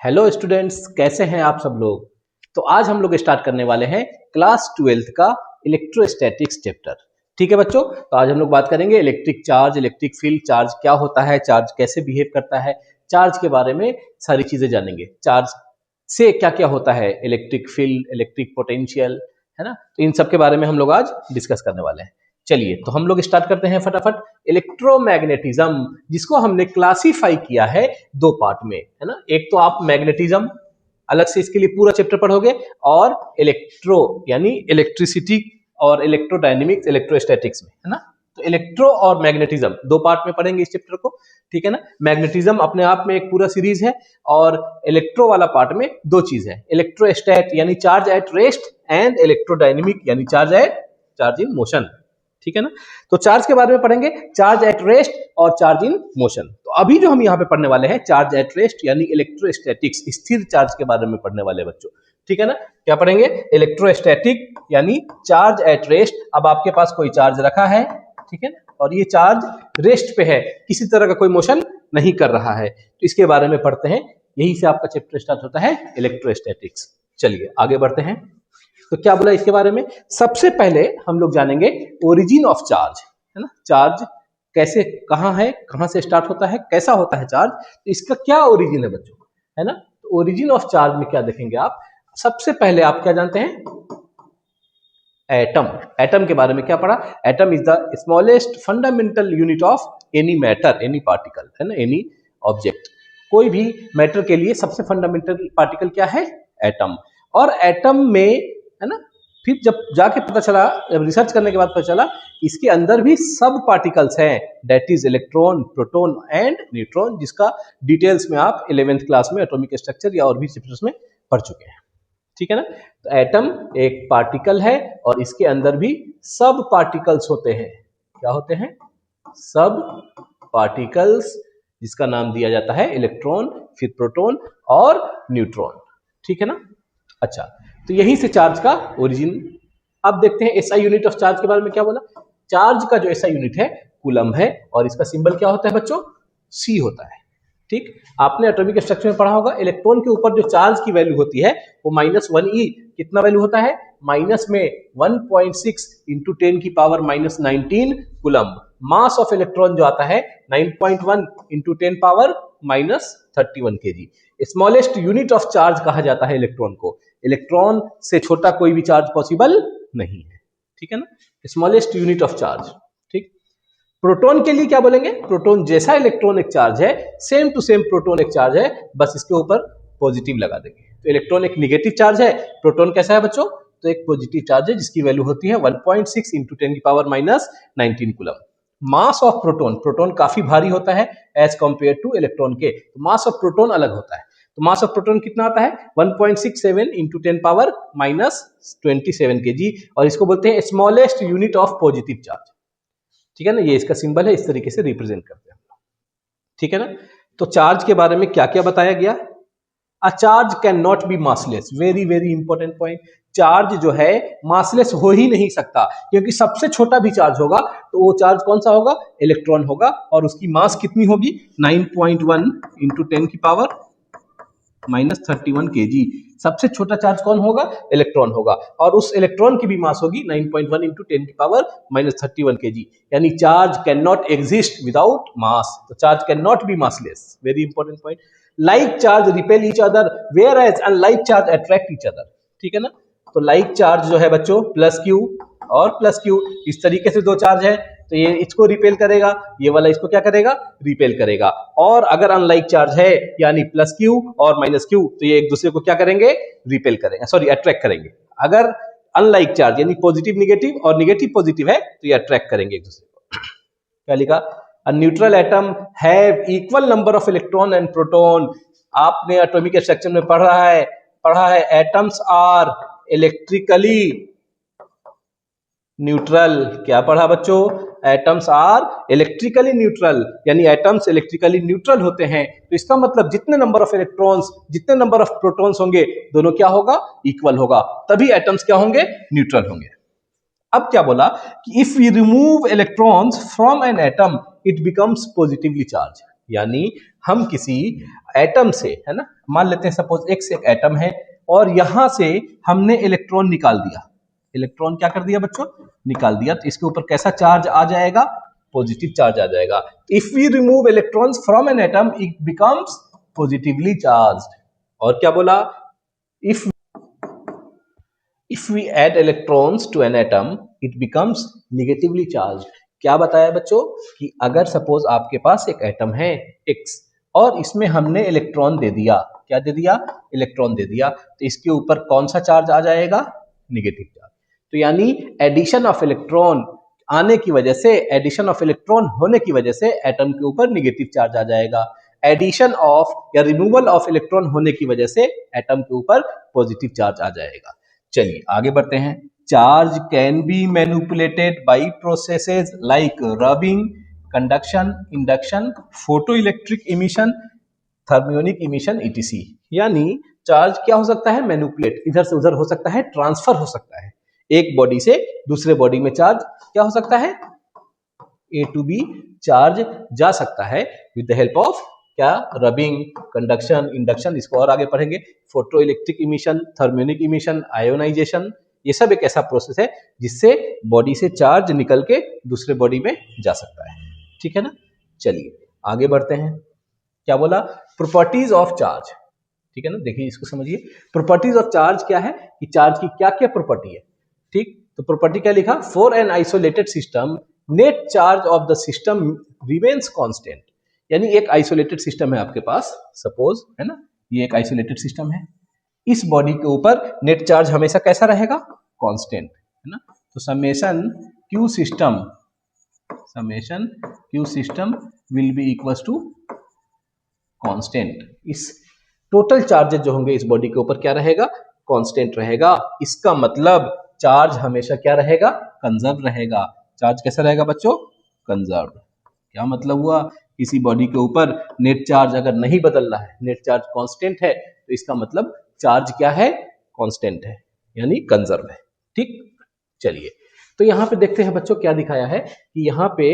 Hello students, कैसे हैं आप सब लोग। तो आज हम लोग स्टार्ट करने वाले हैं क्लास 12th का इलेक्ट्रोस्टैटिक्स चैप्टर। ठीक है बच्चों, तो आज हम लोग बात करेंगे electric charge, electric field, charge क्या होता है, चार्ज कैसे बिहेव करता है, चार्ज के बारे में सारी चीजें जानेंगे। चार्ज से क्या क्या होता है, इलेक्ट्रिक फील्ड, इलेक्ट्रिक पोटेंशियल, है ना। तो इन सब के बारे में हम लोग आज डिस्कस करने वाले हैं। चलिए तो हम लोग स्टार्ट करते हैं फटाफट। इलेक्ट्रोमैग्नेटिज्म, जिसको हमने क्लासीफाई किया है दो पार्ट में, है ना। एक तो आप मैग्नेटिज्म अलग से इसके लिए पूरा चैप्टर पढ़ोगे, और इलेक्ट्रो यानी इलेक्ट्रिसिटी और इलेक्ट्रोडायनेमिक्स, इलेक्ट्रोस्टैटिक्स में, है ना। तो इलेक्ट्रो और मैग्नेटिज्म दो पार्ट में पढ़ेंगे इस चैप्टर को, ठीक है ना। मैग्नेटिज्म अपने आप में एक पूरा सीरीज है, और इलेक्ट्रो वाला पार्ट में दो चीज है, इलेक्ट्रोस्टैट यानी charge at rest, and electrodynamic यानी चार्ज इन मोशन, ठीक है ना। तो चार्ज के बारे में पढ़ेंगे, चार्ज एट रेस्ट और चार्ज इन मोशन। तो अभी जो हम यहाँ पे पढ़ने वाले हैं चार्ज एट रेस्ट यानी इलेक्ट्रोस्टैटिक्स, स्थिर चार्ज के बारे में पढ़ने वाले बच्चों, ठीक है ना। क्या पढ़ेंगे, इलेक्ट्रोस्टैटिक यानी चार्ज एट रेस्ट। अब आपके पास कोई चार्ज रखा है, ठीक है ना, और ये चार्ज रेस्ट पे है, किसी तरह का कोई मोशन नहीं कर रहा है, तो इसके बारे में पढ़ते हैं। यही से आपका चैप्टर स्टार्ट होता है, इलेक्ट्रोस्टैटिक्स। चलिए आगे बढ़ते हैं। तो क्या बोला इसके बारे में, सबसे पहले हम लोग जानेंगे ओरिजिन ऑफ चार्ज, है ना। चार्ज कैसे, कहाँ है, कहाँ से स्टार्ट होता है, कैसा होता है चार्ज, तो इसका क्या ओरिजिन है बच्चों, है ना। तो ओरिजिन ऑफ चार्ज में क्या देखेंगे आप, सबसे पहले आप क्या जानते हैं, एटम। एटम के बारे में क्या पढ़ा, atom is the smallest fundamental unit of any matter, any particle, है ना, एनी ऑब्जेक्ट। कोई भी मैटर के लिए सबसे फंडामेंटल पार्टिकल क्या है, एटम। और एटम में, है ना, फिर जब जाके पता चला, जब रिसर्च करने के बाद पता चला इसके अंदर भी सब पार्टिकल्स हैं, that is electron, proton and neutron, जिसका डिटेल्स में आप 11th क्लास में एटॉमिक स्ट्रक्चर या और भी चैप्टर्स में पढ़ चुके हैं, ठीक है ना। तो एटम एक पार्टिकल है, और इसके अंदर भी सब पार्टिकल्स होते हैं। क्या होते हैं, सब पार्टिकल्स, जिसका नाम दिया जाता है इलेक्ट्रॉन, फिर प्रोटॉन और न्यूट्रॉन, ठीक है ना। अच्छा, तो यहीं से चार्ज का ओरिजिन। अब देखते हैं एसआई यूनिट ऑफ चार्ज के बारे में क्या बोला। चार्ज का जो एसआई यूनिट है कूलम है, और इसका सिंबल क्या होता है बच्चों, सी होता है, ठीक। आपने एटॉमिक स्ट्रक्चर में पढ़ा होगा, इलेक्ट्रॉन के ऊपर जो चार्ज की वैल्यू होती है वो -1e, कितना वैल्यू होता है, माइनस में 1.6 इंटू 10 की power -19 coulomb. Mass of electron जो आता है 9.1 into 10 power -31 kg। Smallest unit of charge कहा जाता है इलेक्ट्रॉन को। इलेक्ट्रॉन से छोटा कोई भी चार्ज पॉसिबल नहीं है, ठीक है ना, स्मॉलेस्ट यूनिट ऑफ चार्ज, ठीक। प्रोटॉन के लिए क्या बोलेंगे, प्रोटॉन जैसा इलेक्ट्रॉन एक चार्ज है, सेम टू सेम प्रोटॉन एक चार्ज है, बस इसके ऊपर पॉजिटिव लगा देंगे। तो इलेक्ट्रॉन एक निगेटिव चार्ज है, प्रोटॉन कैसा है बच्चों, तो एक पॉजिटिव चार्ज है, जिसकी वैल्यू होती है 1.6 इंटू 10 की power -19 coulomb. Mass of proton, proton काफी भारी होता है एज कंपेयर टू इलेक्ट्रॉन के, तो मास ऑफ प्रोटॉन अलग होता है। तो मास ऑफ प्रोटॉन कितना आता है, 1.67 इंटू 10 पावर -27 kg, और इसको बोलते हैं smallest unit of positive charge, ठीक है ना। ये इसका सिंबल है, इस तरीके से रिप्रेजेंट करते हैं, ठीक है ना। तो चार्ज के बारे में क्या क्या बताया गया। A charge cannot be massless, very very important point. Charge जो है मासलेस हो ही नहीं सकता, क्योंकि सबसे छोटा भी चार्ज होगा तो वो चार्ज कौन सा होगा, इलेक्ट्रॉन होगा, और उसकी मास कितनी होगी, 9.1 इंटू 10 की पावर -31 kg। सबसे छोटा चार्ज कौन होगा, इलेक्ट्रॉन होगा, और उस इलेक्ट्रॉन की भी मास होगी 9.1 इंटू 10 की पावर -31 kg। यानी charge cannot exist without mass, तो charge cannot be massless, very important point. Like charge repel each other, whereas unlike charge attract each other, ठीक है ना। तो लाइक चार्ज जो है बच्चों प्लस क्यू और प्लस क्यू, इस तरीके से दो चार्ज है, तो ये इसको रिपेल करेगा, ये वाला इसको क्या करेगा, रिपेल करेगा। और अगर अनलाइक चार्ज है यानी प्लस क्यू और माइनस क्यू, तो ये एक दूसरे को क्या करेंगे, रिपेल करेंगे, सॉरी अट्रैक्ट करेंगे। अगर अनलाइक चार्ज यानी पॉजिटिव निगेटिव और निगेटिव पॉजिटिव है, तो ये अट्रैक्ट करेंगे एक दूसरे को। क्या लिखा, a neutral atom have equal number of electron and proton. आपने एटॉमिक स्ट्रक्चर में पढ़ा है एटम्स आर इलेक्ट्रिकली न्यूट्रल। क्या पढ़ा बच्चों, एटम्स आर इलेक्ट्रिकली न्यूट्रल, यानी एटम्स इलेक्ट्रिकली न्यूट्रल होते हैं। तो इसका मतलब जितने नंबर ऑफ इलेक्ट्रॉन्स, जितने नंबर ऑफ प्रोटॉन्स होंगे, दोनों क्या होगा, इक्वल होगा, तभी एटम्स क्या होंगे, न्यूट्रल होंगे। अब क्या बोला कि if we remove electrons from an atom it becomes positively charge, यानी हम किसी एटम से, है ना, मान लेते हैं सपोज एक्स एक एटम है और यहां से हमने इलेक्ट्रॉन निकाल दिया। इलेक्ट्रॉन क्या कर दिया बच्चों? निकाल दिया। तो इसके ऊपर कैसा चार्ज आ जाएगा? पॉजिटिव चार्ज आ जाएगा। If we remove electrons from an atom it becomes positively charged. और क्या बोला? If we add electrons to an atom it becomes negatively charged। क्या बताया बच्चों कि अगर सपोज आपके पास एक एटम है X और इसमें हमने इलेक्ट्रॉन दे दिया, क्या दे दिया? इलेक्ट्रॉन दे दिया, तो इसके ऊपर कौन सा चार्ज आ जाएगा? Negative charge. तो यानी एडिशन ऑफ इलेक्ट्रॉन आने की वजह से, एडिशन ऑफ इलेक्ट्रॉन होने की वजह से एटम के ऊपर निगेटिव चार्ज आ जाएगा। एडिशन ऑफ या रिमूवल ऑफ इलेक्ट्रॉन होने की वजह से एटम के ऊपर पॉजिटिव चार्ज आ जाएगा। चलिए आगे बढ़ते हैं। Charge can be manipulated by processes like rubbing, conduction, induction, photo electric emission, thermionic emission etc। यानी चार्ज क्या हो सकता है? मैनिपुलेट, इधर से उधर हो सकता है, ट्रांसफर हो सकता है। एक बॉडी से दूसरे बॉडी में चार्ज क्या हो सकता है? A to B चार्ज जा सकता है विद द हेल्प ऑफ क्या? रबिंग, कंडक्शन, इंडक्शन, इसको और आगे पढ़ेंगे। Photo electric emission, thermionic emission, ionization, ये सब एक ऐसा प्रोसेस है जिससे बॉडी से चार्ज निकल के दूसरे बॉडी में जा सकता है। ठीक है ना? चलिए आगे बढ़ते हैं। क्या बोला? Properties of charge. ठीक है ना? देखिए इसको समझिए। प्रॉपर्टीज ऑफ चार्ज क्या है कि चार्ज की क्या क्या प्रॉपर्टी है। ठीक, तो प्रॉपर्टी क्या लिखा? For an isolated system net charge of the system remains constant. यानी एक आइसोलेटेड सिस्टम है आपके पास, सपोज, है ना, ये एक आइसोलेटेड सिस्टम है। इस बॉडी के ऊपर नेट चार्ज हमेशा कैसा रहेगा? कांस्टेंट, है ना। तो summation q system will be equals to constant. इस टोटल चार्जेस जो होंगे इस बॉडी के ऊपर क्या रहेगा? कांस्टेंट रहेगा। इसका मतलब चार्ज हमेशा क्या रहेगा? कंजर्व रहेगा। चार्ज कैसा रहेगा बच्चों? कंजर्व। क्या मतलब हुआ? किसी बॉडी के ऊपर नेट चार्ज अगर नहीं बदल रहा है, नेट चार्ज कांस्टेंट है, तो इसका मतलब चार्ज क्या है? कांस्टेंट है, यानी कंजर्व है। ठीक, चलिए तो यहां पे देखते हैं बच्चों क्या दिखाया है कि यहाँ पे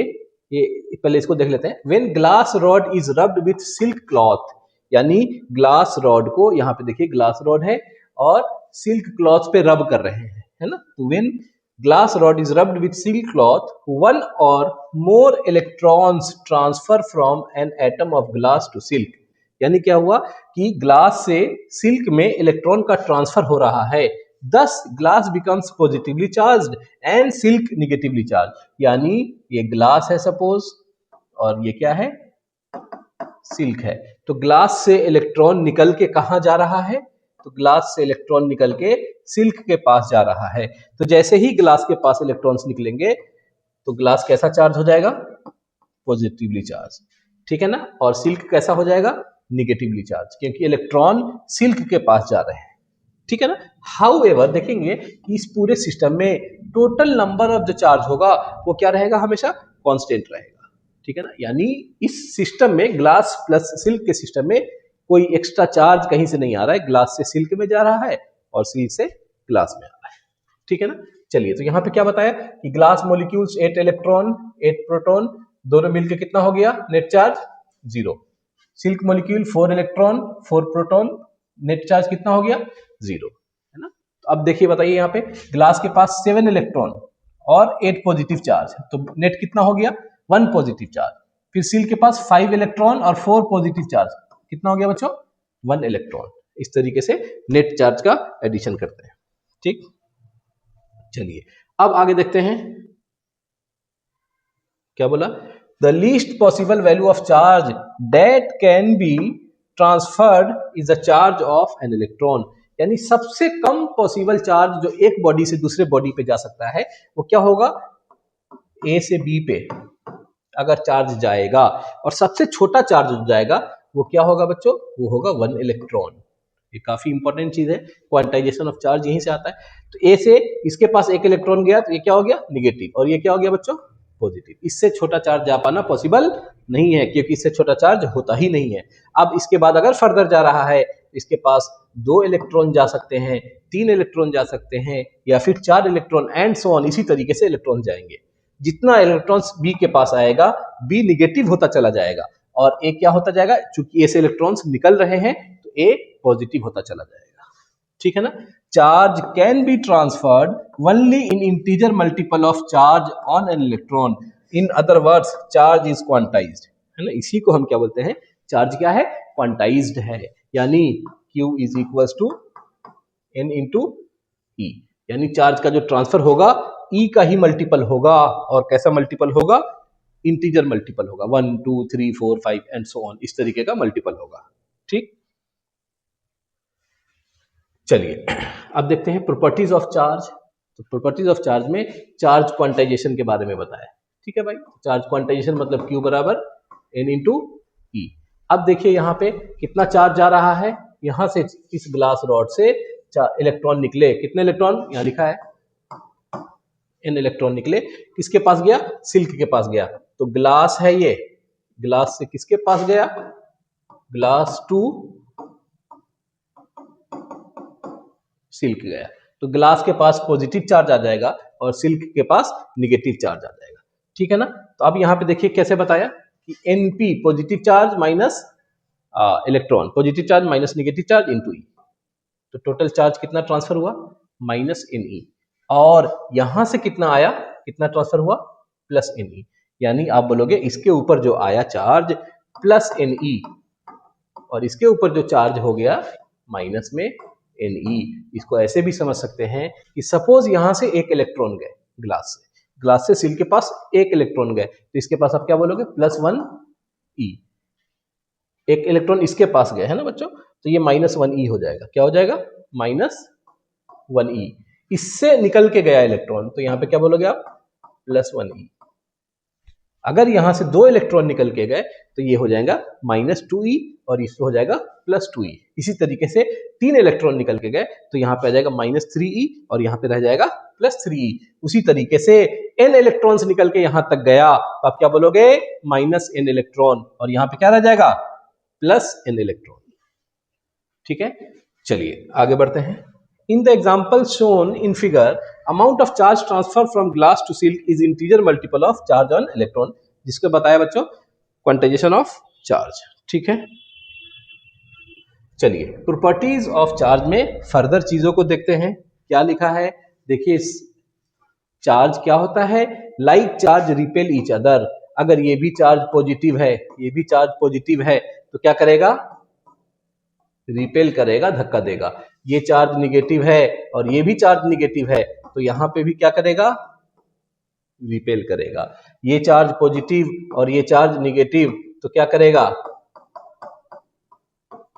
ये पहले इसको देख लेते हैं। When glass rod is rubbed with silk cloth, यानी ग्लास रॉड को, यहाँ पे देखिए ग्लास रॉड है और सिल्क क्लॉथ पे रब कर रहे हैं, है ना। तो when glass rod is rubbed with silk cloth, one or more electrons transfer from an atom of glass to silk। यानी क्या हुआ कि ग्लास से सिल्क में इलेक्ट्रॉन का ट्रांसफर हो रहा है, thus glass becomes positively charged and silk negatively charged। यानी ये ग्लास है सपोज और ये क्या है? सिल्क है। तो ग्लास से इलेक्ट्रॉन निकल के कहां जा रहा है? तो ग्लास से इलेक्ट्रॉन निकल के सिल्क के पास जा रहा है। तो जैसे ही ग्लास के पास इलेक्ट्रॉन्स निकलेंगे तो ग्लास कैसा चार्ज हो जाएगा? Positively charge. ठीक है ना। और सिल्क कैसा हो जाएगा? निगेटिवली चार्ज, क्योंकि इलेक्ट्रॉन सिल्क के पास जा रहे हैं। ठीक है ना। हाउएवर देखेंगे कि इस पूरे सिस्टम में टोटल नंबर ऑफ जो चार्ज होगा वो क्या रहेगा? हमेशा कांस्टेंट रहेगा। ठीक है ना। यानी इस सिस्टम में, ग्लास प्लस सिल्क के सिस्टम में, कोई एक्स्ट्रा चार्ज कहीं से नहीं आ रहा है। ग्लास से सिल्क में जा रहा है और सिल्क से ग्लास में आ रहा है। ठीक है ना। चलिए तो यहाँ पे क्या बताया कि ग्लास मॉलिक्यूल्स 8 इलेक्ट्रॉन 8 प्रोटॉन, दोनों मिलकर कितना हो गया? Net charge 0। Silk molecule 4 electron 4 proton, net charge कितना हो गया? 0, है ना। तो अब देखिए, बताइए यहाँ पे ग्लास के पास 7 इलेक्ट्रॉन और 8 पॉजिटिव चार्ज, तो नेट कितना हो गया? 1 पॉजिटिव चार्ज। फिर सिल्क के पास 5 इलेक्ट्रॉन और 4 पॉजिटिव चार्ज, कितना हो गया बच्चों? 1 इलेक्ट्रॉन। इस तरीके से नेट चार्ज का एडिशन करते हैं। ठीक, चलिए अब आगे देखते हैं क्या बोला। The least possible value of charge that can be transferred is the charge of an electron. यानी सबसे कम पॉसिबल चार्ज जो एक बॉडी से दूसरे बॉडी पे जा सकता है वो क्या होगा? ए से बी पे अगर चार्ज जाएगा, और सबसे छोटा चार्ज जो जाएगा वो क्या होगा बच्चों? वो होगा 1 इलेक्ट्रॉन। ये काफी इंपॉर्टेंट चीज है, क्वांटाइजेशन ऑफ चार्ज यहीं से आता है। तो ए से इसके पास 1 इलेक्ट्रॉन गया तो ये क्या हो गया? निगेटिव, और ये क्या हो गया बच्चों? पॉजिटिव। इससे छोटा चार्ज जा पाना पॉसिबल नहीं है, क्योंकि इससे छोटा चार्ज होता ही नहीं है। अब इसके बाद अगर फर्दर जा रहा है, इसके पास 2 इलेक्ट्रॉन जा सकते हैं, 3 इलेक्ट्रॉन जा सकते हैं, या फिर 4 इलेक्ट्रॉन एंड सो ऑन, इसी तरीके से इलेक्ट्रॉन जाएंगे। जितना इलेक्ट्रॉन्स बी के पास आएगा, बी निगेटिव होता चला जाएगा, और ए क्या होता जाएगा, चूंकि ए से इलेक्ट्रॉन्स निकल रहे हैं तो ए पॉजिटिव होता चला जाएगा, ठीक है ना। Charge can be transferred only in integer multiple of charge on an electron, in other words charge is quantized, है ना। इसी को हम क्या बोलते हैं, चार्ज क्या है, क्वांटाइज्ड है, यानी Q is equals to N into E, यानी चार्ज का जो ट्रांसफर होगा E का ही मल्टीपल होगा, और कैसा मल्टीपल होगा, इंटीजर मल्टीपल होगा, 1 2 3 4 5 एंड सो ऑन, इस तरीके का मल्टीपल होगा, ठीक। चलिए अब देखते हैं प्रॉपर्टीज ऑफ चार्ज। तो प्रॉपर्टीज ऑफ चार्ज में चार्ज क्वांटाइजेशन के बारे में बताया, ठीक है भाई। चार्ज क्वांटाइजेशन मतलब Q बराबर N इंटू ई। अब देखिए यहाँ पे कितना चार्ज जा रहा है, यहां से इस ग्लास रॉड से इलेक्ट्रॉन निकले, कितने इलेक्ट्रॉन, यहाँ लिखा है N इलेक्ट्रॉन निकले, किसके पास गया, सिल्क के पास गया। तो ग्लास है ये, ग्लास से किसके पास गया, ग्लास टू सिल्क गया। तो ग्लास के पास पॉजिटिव चार्ज आ जाएगा और सिल्क के पास निगेटिव चार्ज आ जाएगा, ठीक है ना। तो अब यहाँ पे देखिए कैसे बताया कि NP positive charge minus electron, positive charge minus negative charge into E. तो टोटल चार्ज कितना ट्रांसफर हुआ, माइनस NE, और यहां से कितना आया, कितना ट्रांसफर हुआ, प्लस NE। यानी आप बोलोगे इसके ऊपर जो आया चार्ज प्लस NE, और इसके ऊपर जो चार्ज हो गया माइनस में NE। इसको ऐसे भी समझ सकते हैं कि सपोज यहां से एक इलेक्ट्रॉन गए ग्लास से सिल्क के पास एक इलेक्ट्रॉन गए, तो इसके पास आप क्या बोलोगे, +1E। एक इलेक्ट्रॉन इसके पास गए, है ना बच्चों, तो ये -1E हो जाएगा, क्या हो जाएगा, -1E। इससे निकल के गया इलेक्ट्रॉन, तो यहाँ पे क्या बोलोगे आप, +1E। अगर यहां से 2 इलेक्ट्रॉन निकल के गए तो ये हो जाएगा -2E, और इससे हो जाएगा +2E। इसी तरीके से 3 इलेक्ट्रॉन निकल के गए तो यहाँ पे आ जाएगा -3E, और यहाँ पे रह जाएगा +3E। उसी तरीके से n इलेक्ट्रॉन्स निकल के यहां तक गया तो आप क्या बोलोगे, -n इलेक्ट्रॉन, और यहाँ पे क्या रह जाएगा, +n इलेक्ट्रॉन, ठीक है। चलिए आगे बढ़ते हैं। In the example shown in figure, amount of charge transfer from glass to silk is integer multiple of charge on electron, जिसको बताया बच्चों क्वांटाइजेशन ऑफ चार्ज, ठीक है। चलिए प्रॉपर्टीज ऑफ चार्ज में फर्दर चीजों को देखते हैं, क्या लिखा है, देखिए चार्ज क्या होता है, like charge repel each other. अगर ये भी चार्ज पॉजिटिव है, ये भी चार्ज पॉजिटिव है, तो क्या करेगा, रिपेल करेगा, धक्का देगा। ये चार्ज निगेटिव है और ये भी चार्ज निगेटिव है, तो यहां पे भी क्या करेगा, रिपेल करेगा। ये चार्ज पॉजिटिव और ये चार्ज निगेटिव, तो क्या करेगा,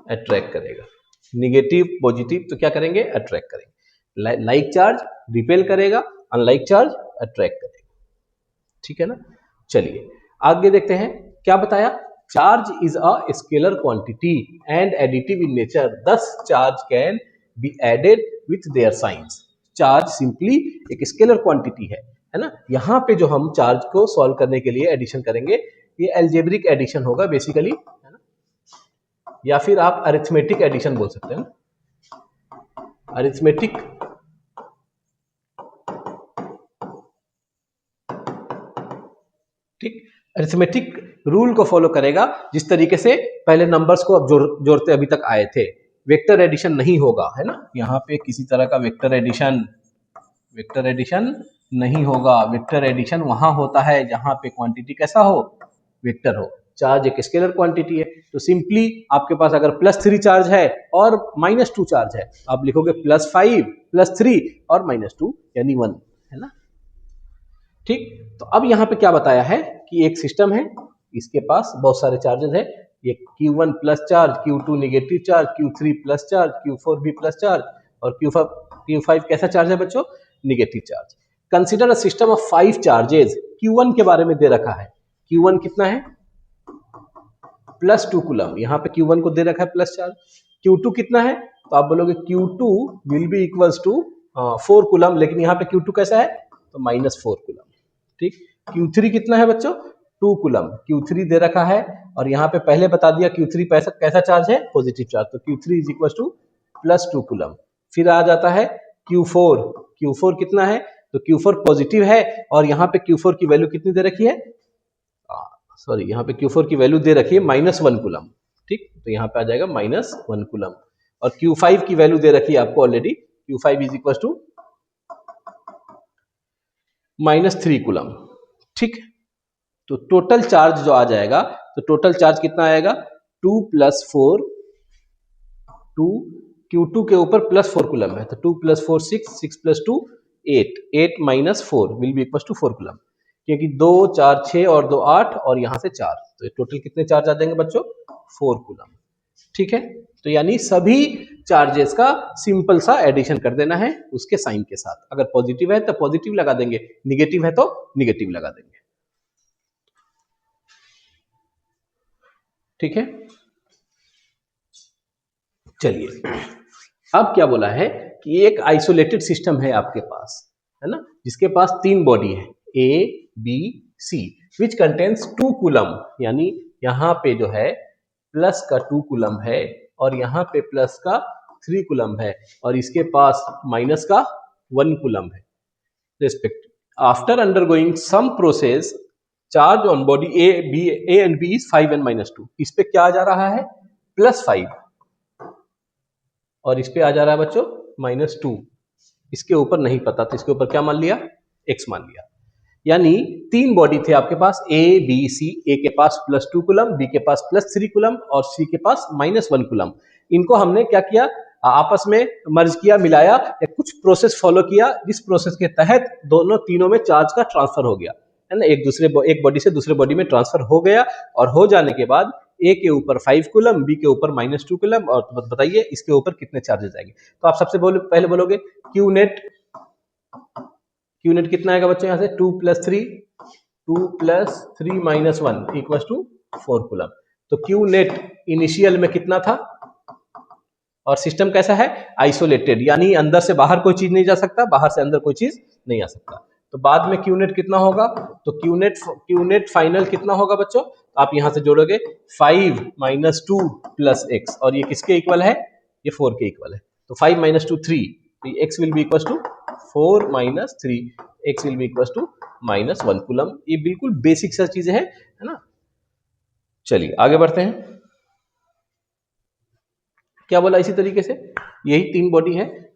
अट्रैक्ट करेगा। निगेटिव पॉजिटिव तो क्या करेंगे, अट्रैक्ट करेंगे। लाइक चार्ज रिपेल करेगा, अनलाइक चार्ज अट्रैक्ट करेगा, ठीक है ना। चलिए आगे देखते हैं क्या बताया, charge is a scalar quantity and additive in nature, thus charge can be added with their signs. Charge simply एक स्केलर क्वांटिटी है ना। यहाँ पे जो हम चार्ज को सॉल्व करने के लिए एडिशन करेंगे, ये अलजेब्रिक एडिशन होगा बेसिकली, है ना, या फिर आप अरिथमेटिक एडिशन बोल सकते हैं ना, अरिथमेटिक ठीक। अरिथमेटिक रूल को फॉलो करेगा, जिस तरीके से पहले नंबर्स को अब जोड़ते अभी तक आए थे। वेक्टर एडिशन नहीं होगा, है ना, यहाँ पे किसी तरह का वेक्टर एडिशन नहीं होगा। वेक्टर एडिशन वहां होता है जहां पे क्वांटिटी कैसा हो, वेक्टर हो। चार्ज एक स्केलर क्वांटिटी है, तो सिंपली आपके पास अगर +3 चार्ज है और -2 चार्ज है, आप लिखोगे +5 +3 और -2 यानी 1, है ना, ठीक। तो अब यहाँ पे क्या बताया है कि एक सिस्टम है, इसके पास बहुत सारे चार्जेस है, ये Q1 plus charge, Q2 negative charge, Q3 plus charge, Q4 भी प्लस चार्ज, और Q5 कैसा चार्ज है बच्चों, negative charge. Consider a system of 5 charges. Q1 के बारे में दे रखा है, Q1 कितना है, +2 कूलम, यहाँ पे Q1 को दे रखा है प्लस चार्ज। Q2 कितना है, तो आप बोलोगे Q2 will be equals to 4 coulomb, लेकिन यहाँ पे Q2 कैसा है, तो -4 कूलम, ठीक। Q3 कितना है बच्चों, 2 कूलम, Q3 दे रखा है, और यहाँ पे पहले बता दिया Q3 कैसा चार्ज है, पॉजिटिव चार्ज, तो Q3 is equal to +2 coulomb. फिर आ जाता है Q4 कितना है, तो Q4 पॉजिटिव है, और यहाँ पे Q4 की वैल्यू कितनी दे रखी है, सॉरी यहाँ पे Q4 की वैल्यू दे रखी है -1 कूलम, ठीक, तो यहाँ पे आ जाएगा -1 कूलम। और Q5 की वैल्यू दे रखी है आपको already, Q5 is equal to -3 coulomb, ठीक। तो टोटल चार्ज जो आ जाएगा, तो टोटल चार्ज कितना आएगा 2 + 4 2, Q2 के ऊपर +4 कूलम है, तो 2 + 4 6, 6 + 2 8, 8 - 4 will be equal to 4 coulomb, क्योंकि 2 4 6 और 2 8 और यहाँ से 4, तो टोटल कितने चार्ज आ जाएंगे बच्चों 4 कूलम, ठीक है। तो यानी सभी चार्जेस का सिंपल सा एडिशन कर देना है उसके साइन के साथ, अगर पॉजिटिव है तो पॉजिटिव लगा देंगे, निगेटिव है तो निगेटिव लगा देंगे, ठीक है। चलिए अब क्या बोला है कि एक आइसोलेटेड सिस्टम है आपके पास, है ना, जिसके पास 3 बॉडी है A, B, C, which contains 2 coulomb, यानी यहाँ पे जो है प्लस का 2 कूलम है और यहाँ पे प्लस का 3 कूलम है और इसके पास माइनस का 1 कूलम है respective. After undergoing some process charge on body A and B is 5 and -2, इस पे क्या आ जा रहा है +5 और इस पे आ जा रहा है बच्चों -2, इसके ऊपर नहीं पता तो इसके ऊपर क्या मान लिया x मान लिया। यानी 3 बॉडी थे आपके पास A, B, C, A के पास +2 कूलम, B के पास +3 कूलम और C के पास -1 कूलम। इनको हमने क्या किया आपस में मर्ज किया, मिलाया या कुछ प्रोसेस फॉलो किया, जिस प्रोसेस के तहत दोनों तीनों में चार्ज का ट्रांसफर हो गया, है ना, एक बॉडी से दूसरे बॉडी में ट्रांसफर हो गया और हो जाने के बाद A के ऊपर 5 कूलम, B के ऊपर -2 कूलम और बताइए इसके ऊपर कितने चार्जेस आएंगे। तो आप सबसे पहले बोलोगे Q नेट कितना आएगा बच्चों, यहाँ से 2 + 3 -1 इक्वल्स टू 4 कूलम। तो Q नेट इनिशियल में कितना था और सिस्टम कैसा है आइसोलेटेड, यानी अंदर से बाहर कोई चीज नहीं जा सकता, बाहर से अंदर कोई चीज नहीं आ सकता। तो बाद में Q नेट कितना होगा, तो Q नेट फाइनल कितना होगा बच्चों, आप यहां से जोड़ोगे 5 - 2 + x और ये किसके इक्वल है, ये 4 के इक्वल है। तो 5 - 2 3, तो x will be equal to 4 - 3, x will be equal to -1 coulomb. ये बिल्कुल बेसिक सा चीजें है ना। चलिए आगे बढ़ते हैं, क्या बोला इसी तरीके से, यही 3 बॉडी है,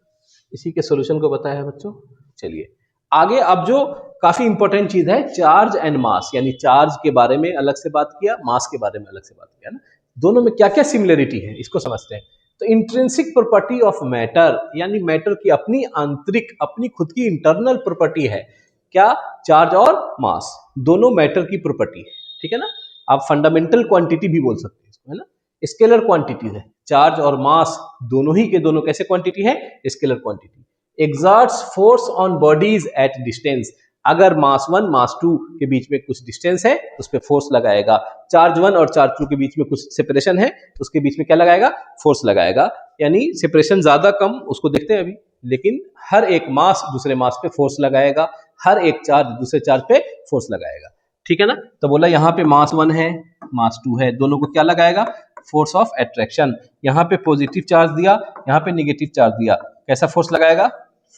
इसी के सॉल्यूशन को बताया है बच्चों। चलिए आगे, अब जो काफी इंपॉर्टेंट चीज है चार्ज एंड मास, यानी चार्ज के बारे में अलग से बात किया, मास के बारे में अलग से बात किया ना, दोनों में क्या क्या सिमिलरिटी है इसको समझते हैं। तो इंट्रिंसिक प्रॉपर्टी ऑफ मैटर, यानी मैटर की अपनी आंतरिक, अपनी खुद की इंटरनल प्रॉपर्टी है क्या, चार्ज और मास दोनों मैटर की प्रॉपर्टी है, ठीक है ना। आप फंडामेंटल क्वांटिटी भी बोल सकते हैं इसको, है ना, स्केलर क्वांटिटी है, चार्ज और मास दोनों ही के दोनों कैसे क्वांटिटी है, scalar quantity. Exerts force on bodies at distance, अगर मास 1 मास 2 के बीच में कुछ डिस्टेंस है उस पर फोर्स लगाएगा, चार्ज 1 और चार्ज 2 के बीच में कुछ सेपरेशन है उसके बीच में क्या लगाएगा, फोर्स लगाएगा। यानी सेपरेशन ज्यादा कम उसको देखते हैं अभी, लेकिन हर एक मास दूसरे मास पे फोर्स लगाएगा, हर एक चार्ज दूसरे चार्ज पे फोर्स लगाएगा, ठीक है ना। तो बोला यहाँ पे मास 1 है मास 2 है, दोनों को क्या लगाएगा, फोर्स ऑफ अट्रैक्शन। यहाँ पे पॉजिटिव चार्ज दिया, यहाँ पे नेगेटिव चार्ज दिया, कैसा फोर्स लगाएगा,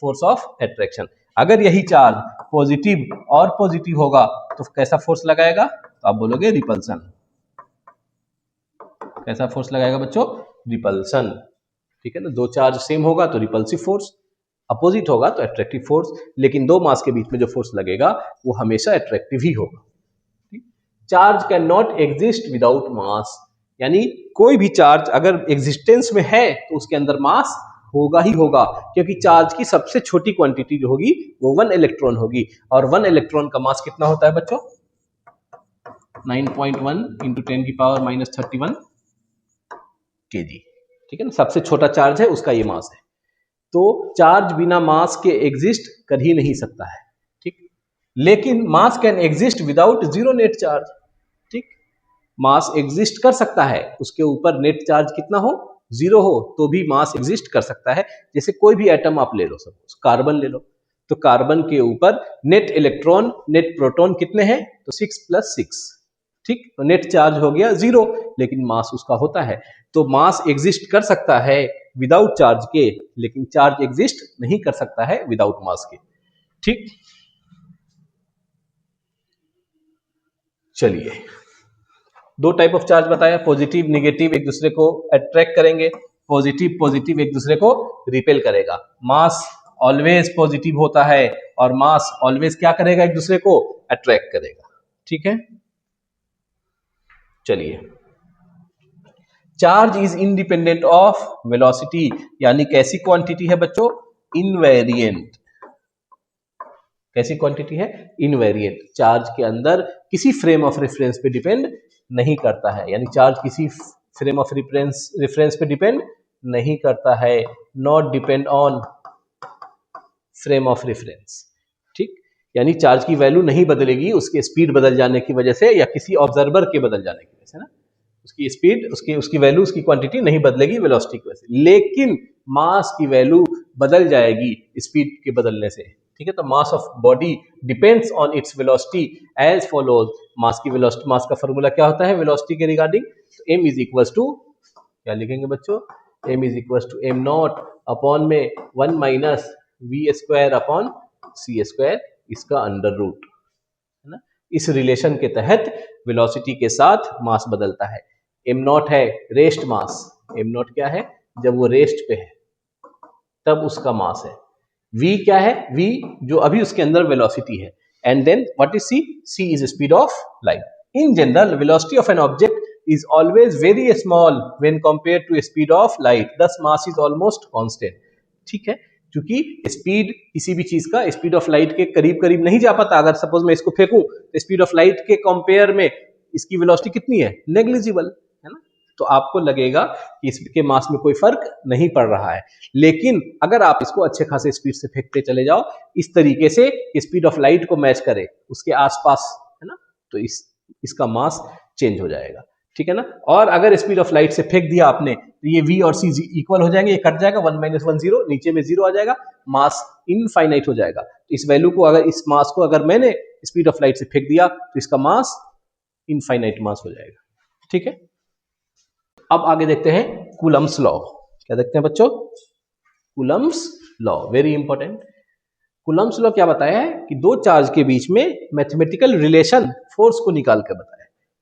फोर्स ऑफ अट्रैक्शन। अगर यही चार्ज पॉजिटिव और पॉजिटिव होगा तो कैसा फोर्स लगाएगा, तो आप बोलोगे रिपल्सन। कैसा फोर्स लगाएगा बच्चों, रिपल्सन, ठीक है ना। दो चार्ज सेम होगा तो रिपल्सिव फोर्स, अपोजिट होगा तो अट्रैक्टिव फोर्स, लेकिन दो मास के बीच में जो फोर्स लगेगा वो हमेशा अट्रैक्टिव ही होगा। Charge cannot exist without mass, यानी कोई भी चार्ज अगर एग्जिस्टेंस में है तो उसके अंदर मास होगा ही होगा, क्योंकि चार्ज की सबसे छोटी क्वांटिटी जो होगी वो 1 इलेक्ट्रॉन होगी, और 1 इलेक्ट्रॉन का मास कितना होता है बच्चों, 9.1 × 10⁻31 kg, ठीक है ना, सबसे छोटा चार्ज है उसका ये मास है। तो चार्ज बिना मास के एग्जिस्ट कर ही नहीं सकता है, ठीक। लेकिन मास can exist without zero net charge, ठीक। मास एग्जिस्ट कर सकता है, उसके ऊपर नेट चार्ज कितना हो, जीरो हो, तो भी मास एग्जिस्ट कर सकता है। जैसे कोई भी एटम आप ले लो, सपोज कार्बन ले लो, तो कार्बन के ऊपर नेट इलेक्ट्रॉन नेट प्रोटॉन कितने हैं, तो 6 + 6, ठीक। तो नेट चार्ज हो गया जीरो, लेकिन मास उसका होता है। तो मास एग्जिस्ट कर सकता है विदाउट चार्ज के, लेकिन चार्ज एग्जिस्ट नहीं कर सकता है विदाउट मास के, ठीक। चलिए दो टाइप ऑफ चार्ज बताया, पॉजिटिव निगेटिव एक दूसरे को अट्रैक्ट करेंगे, पॉजिटिव पॉजिटिव एक दूसरे को रिपेल करेगा। मास ऑलवेज पॉजिटिव होता है और मास ऑलवेज क्या करेगा, एक दूसरे को अट्रैक्ट करेगा। ठीक है, चलिए, charge is independent of velocity, यानी कैसी क्वांटिटी है बच्चों, इनवेरिएंट। कैसी क्वांटिटी है, इनवेरिएंट। चार्ज के अंदर किसी फ्रेम ऑफ रेफरेंस पे डिपेंड नहीं करता है, यानी चार्ज किसी फ्रेम ऑफ रेफरेंस पे डिपेंड नहीं करता है, not depend on frame of reference. ठीक, यानी चार्ज की वैल्यू नहीं बदलेगी उसके स्पीड बदल जाने की वजह से या किसी ऑब्जर्वर के बदल जाने की वजह से ना, उसकी स्पीड उसकी वैल्यू उसकी क्वांटिटी नहीं बदलेगी वेलोसिटी की वजह से, लेकिन मास की वैल्यू बदल जाएगी स्पीड के बदलने से। ठीक है, तो mass of body depends on its velocity as follows. Mass की वेलोसिटी, मास का फॉर्मूला क्या होता है वेलोसिटी के रिगार्डिंग, तो m इज इक्वल्स टू, क्या लिखेंगे बच्चों, m is equals to m not upon में 1 minus v square upon c square, इसका अंडर रूट, है ना। इस रिलेशन के तहत वेलोसिटी के साथ मास बदलता है। m नॉट है रेस्ट मास, m नॉट क्या है, जब वो रेस्ट पे है तब उसका मास है। v क्या है, v जो अभी उसके अंदर वेलोसिटी है, and then what is c, c is speed of light. In general velocity of an object is always very small when compared to speed of light, thus mass is almost constant। ठीक है, क्योंकि speed किसी भी चीज का speed of light के करीब करीब नहीं जा पाता। अगर सपोज मैं इसको फेंकूं तो स्पीड ऑफ लाइट के कंपेयर में इसकी वेलोसिटी कितनी है, नेग्लिजिबल, है ना। तो आपको लगेगा कि इसके मास में कोई फर्क नहीं पड़ रहा है, लेकिन अगर आप इसको अच्छे खासे स्पीड से फेंकते चले जाओ इस तरीके से स्पीड ऑफ लाइट को मैच करे उसके आसपास, है ना, तो इसका मास चेंज हो जाएगा। ठीक है ना। और अगर स्पीड ऑफ लाइट से फेंक दिया आपने तो ये v और c इक्वल हो जाएंगे, ये कट जाएगा, 1 माइनस 1 0, नीचे में 0 आ जाएगा, मास इनफाइनाइट हो जाएगा। तो इस वैल्यू को अगर, इस मास को अगर मैंने स्पीड ऑफ लाइट से फेंक दिया तो इसका मास इनफाइनाइट मास हो जाएगा। ठीक है, अब आगे देखते हैं कूलम्स लॉ। क्या देखते हैं बच्चों, Coulomb's law, very important. Coulomb's law क्या बताया है कि दो चार्ज के बीच में मैथमेटिकल रिलेशन फोर्स को निकाल कर बताया।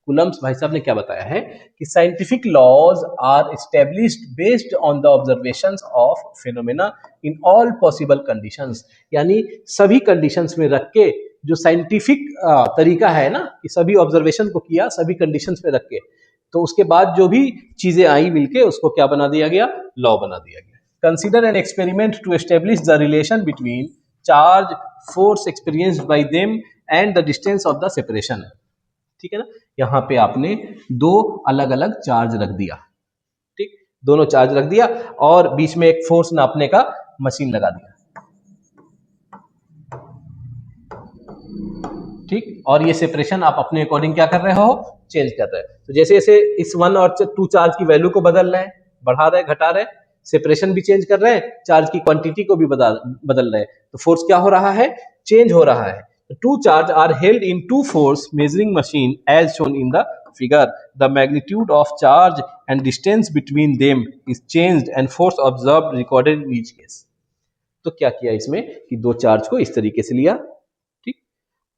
कूलम्स भाई साहब ने क्या बताया है कि scientific laws are established based on the observations of phenomena in all possible conditions, यानी सभी कंडीशंस में रख के जो साइंटिफिक तरीका है ना, कि सभी ऑब्जर्वेशन को किया सभी कंडीशंस में रख के, तो उसके बाद जो भी चीजें आई मिलके उसको क्या बना दिया गया, लॉ बना दिया गया। Consider an experiment to establish the relation between charge force experienced by them and the distance of the separation. ठीक है ना, यहाँ पे आपने दो अलग अलग चार्ज रख दिया, ठीक, दोनों चार्ज रख दिया और बीच में एक फोर्स नापने का मशीन लगा दिया, ठीक, और ये सेपरेशन आप अपने अकॉर्डिंग क्या कर रहे हो, चेंज कर रहे हो। तो जैसे जैसे इस 1 और 2 चार्ज की वैल्यू को बदल रहे हैं, बढ़ा रहे, घटा रहे, सेपरेशन भी चेंज कर रहे हैं, चार्ज की क्वांटिटी को भी बदल रहे हैं, तो फोर्स क्या हो रहा है, चेंज हो रहा है। Two charges are held in two force measuring machine as shown in the figure. The magnitude of charge and distance between them is changed and force observed recorded in each case. तो क्या किया इसमें कि दो charge को इस तरीके से लिया, ठीक,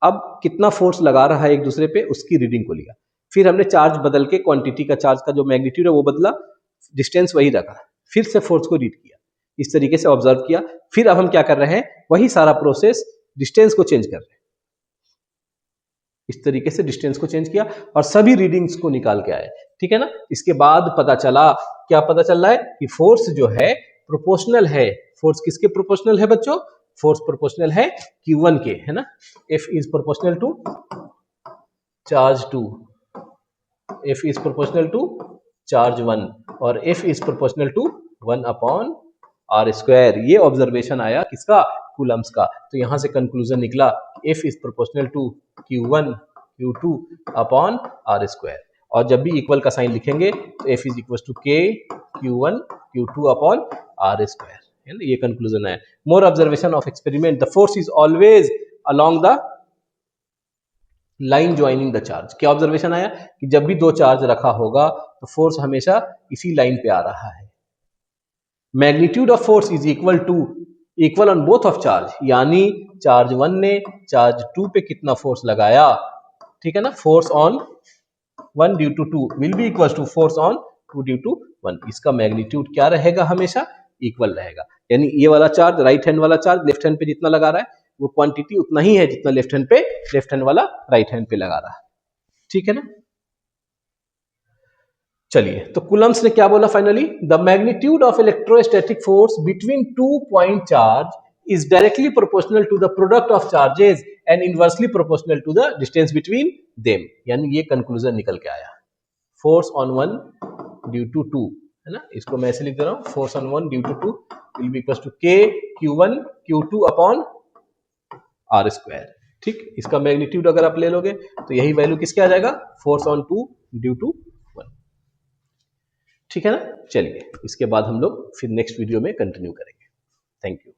अब कितना फोर्स लगा रहा है एक दूसरे पे उसकी रीडिंग को लिया, फिर हमने चार्ज बदल के क्वांटिटी का, चार्ज का जो मैग्नीट्यूड है वो बदला, डिस्टेंस वही रखा, फिर से फोर्स को रीड किया, इस तरीके से ऑब्जर्व किया, फिर अब हम क्या कर रहे हैं, वही सारा प्रोसेस डिस्टेंस को चेंज कर रहे हैं, इस तरीके से डिस्टेंस को चेंज किया और सभी रीडिंग्स को निकाल के आए। ठीक है ना। इसके बाद पता चला, क्या पता चल रहा है कि फोर्स जो है प्रोपोर्शनल है। फोर्स किसके प्रोपोर्शनल है बच्चों, फोर्स प्रोपोर्शनल है Q1 के, है ना। F is proportional to charge 2, F is proportional to charge 1 और F is proportional to 1 upon R square. ये ऑब्जर्वेशन आया किसका, कूलम्स का। तो यहां से कंक्लूजन निकला F is proportional to Q1 Q2 upon R square, और जब भी इक्वल का साइन लिखेंगे तो F is equal to K Q1 Q2 upon R square, है ना। ये कंक्लूजन है। More observation of experiment, the force is always along the line joining the charge. क्या ऑब्जर्वेशन आया कि जब भी दो चार्ज रखा होगा तो फोर्स हमेशा इसी लाइन पे आ रहा है। Magnitude of force is equal on both of charge, यानी चार्ज 1 ने चार्ज 2 पे कितना फोर्स लगाया, ठीक है ना, force on 1 due to 2 will be equal to force on 2 due to 1। इसका मैग्नीट्यूड क्या रहेगा, हमेशा इक्वल रहेगा। यानी ये वाला चार्ज, राइट हैंड वाला चार्ज लेफ्ट हैंड पे जितना लगा रहा है वो क्वांटिटी उतना ही है जितना लेफ्ट हैंड वाला राइट हैंड पे लगा रहा है। ठीक है ना। चलिए, तो कुलम्स ने क्या बोला finally, the magnitude of electrostatic force between 2 point charge is directly proportional to the product of charges and inversely proportional to the distance between them। यानी ये कंक्लूजन निकल के आया। फोर्स ऑन 1 ड्यू टू 2 है ना, इसको मैं ऐसे लिख दे रहा हूँ, force on 1 due to 2 will be equal to k q1 q2 upon r square. ठीक, इसका मैग्नीट्यूड अगर आप ले लोगे तो यही वैल्यू किसके आ जाएगा, फोर्स ऑन 2 ड्यू टू 1। ठीक है ना। चलिए, इसके बाद हम लोग फिर नेक्स्ट वीडियो में कंटिन्यू करेंगे। Thank you.